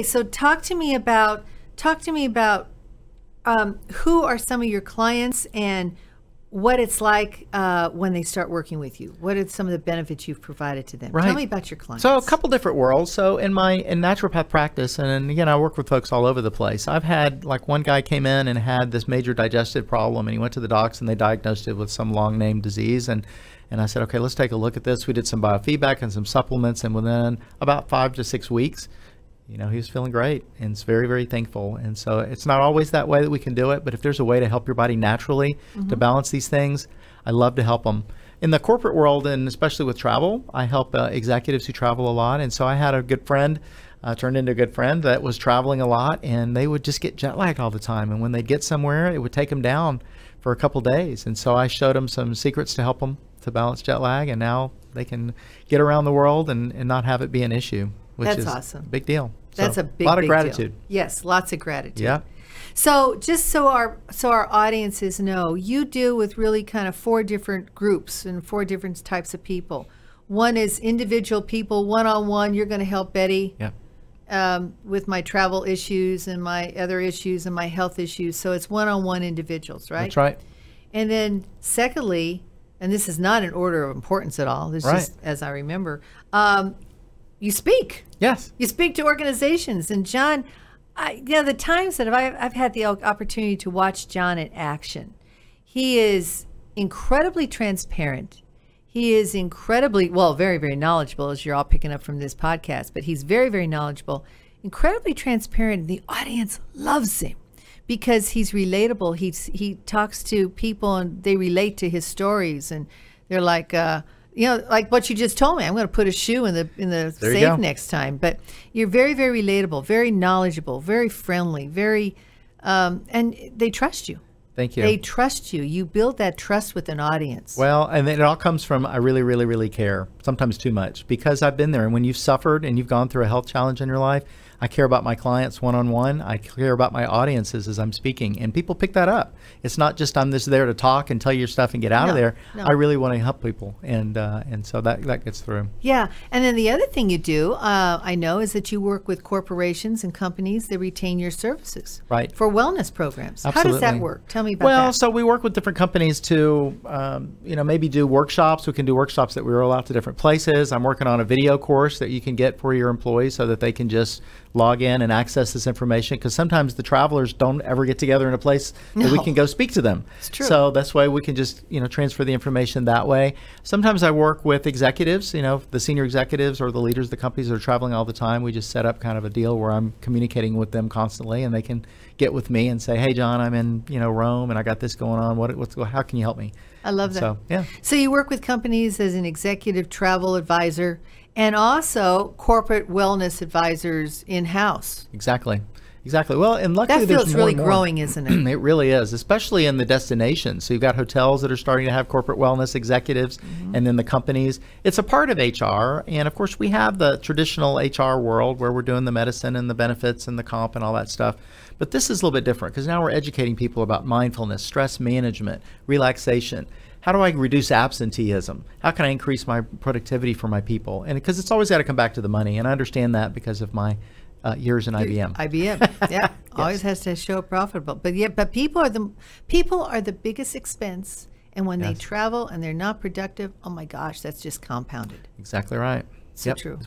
So talk to me about who are some of your clients and what it's like when they start working with you. What are some of the benefits you've provided to them? Right. Tell me about your clients. So a couple different worlds. So in naturopath practice, and again, I work with folks all over the place. I've had, like, one guy came in and had this major digestive problem, and he went to the docs and they diagnosed it with some long name disease. And I said, okay, let's take a look at this. We did some biofeedback and some supplements, and within about 5 to 6 weeks, he was feeling great, and it's very, very thankful. And so it's not always that way that we can do it, but if there's a way to help your body naturally to balance these things, I love to help them. In the corporate world, and especially with travel, I help executives who travel a lot. And so I had a good friend, turned into a good friend, that was traveling a lot, and they would just get jet lagged all the time. And when they'd get somewhere, it would take them down for a couple days. And so I showed them some secrets to help them to balance jet lag, and now they can get around the world and not have it be an issue. Which is awesome. A big deal. That's a big, lot of big gratitude. Deal. Yes, lots of gratitude. Yeah. So just so our audiences know, you deal with really kind of 4 different groups and 4 different types of people. One is individual people, one-on-one. You're going to help Betty with my travel issues and my other issues and my health issues. So it's one-on-one individuals, right? That's right. And then secondly, and this is not in order of importance at all, this is just as I remember, you speak. Yes. You speak to organizations. And John, the times that I've had the opportunity to watch John in action, he is incredibly transparent. He is incredibly, very, very knowledgeable, as you're all picking up from this podcast, but he's very, very knowledgeable, incredibly transparent. And the audience loves him because he's relatable. He talks to people and they relate to his stories, and they're like, like what you just told me, I'm going to put a shoe in the safe next time. But you're very, very relatable, very knowledgeable, very friendly, very, and they trust you. Thank you. They trust you. You build that trust with an audience. Well, and it all comes from I really, really, really care, sometimes too much, because I've been there. And when you've suffered and you've gone through a health challenge in your life, I care about my clients one-on-one. I care about my audiences as I'm speaking. And people pick that up. It's not just I'm just there to talk and tell you your stuff and get out of there. No. I really want to help people. And so that gets through. Yeah. And then the other thing you do, I know, is that you work with corporations and companies that retain your services. Right. For wellness programs. Absolutely. How does that work? Tell me about that. Well, so we work with different companies to, maybe do workshops. We can do workshops that we roll out to different places. I'm working on a video course that you can get for your employees so that they can just log in and access this information, because sometimes the travelers don't ever get together in a place that we can go speak to them. It's true. So that's why we can just transfer the information that way. Sometimes I work with executives, the senior executives or the leaders of the companies that are traveling all the time. We just set up kind of a deal where I'm communicating with them constantly, and they can get with me and say, hey John, I'm in Rome and I got this going on. How can you help me? I love that. So, yeah. So you work with companies as an executive travel advisor and also corporate wellness advisors in-house. Exactly. Well, and luckily that feels there's really more. Growing, isn't it? It really is, especially in the destinations. So you've got hotels that are starting to have corporate wellness executives, and then the companies. It's a part of HR, and of course we have the traditional HR world where we're doing the medicine and the benefits and the comp and all that stuff. But this is a little bit different because now we're educating people about mindfulness, stress management, relaxation. How do I reduce absenteeism? How can I increase my productivity for my people? And because it's always got to come back to the money, and I understand that because of my years in IBM. IBM, yeah, always has to show profitable. But people are the biggest expense, and when they travel and they're not productive, oh my gosh, that's just compounded. Exactly right. So true.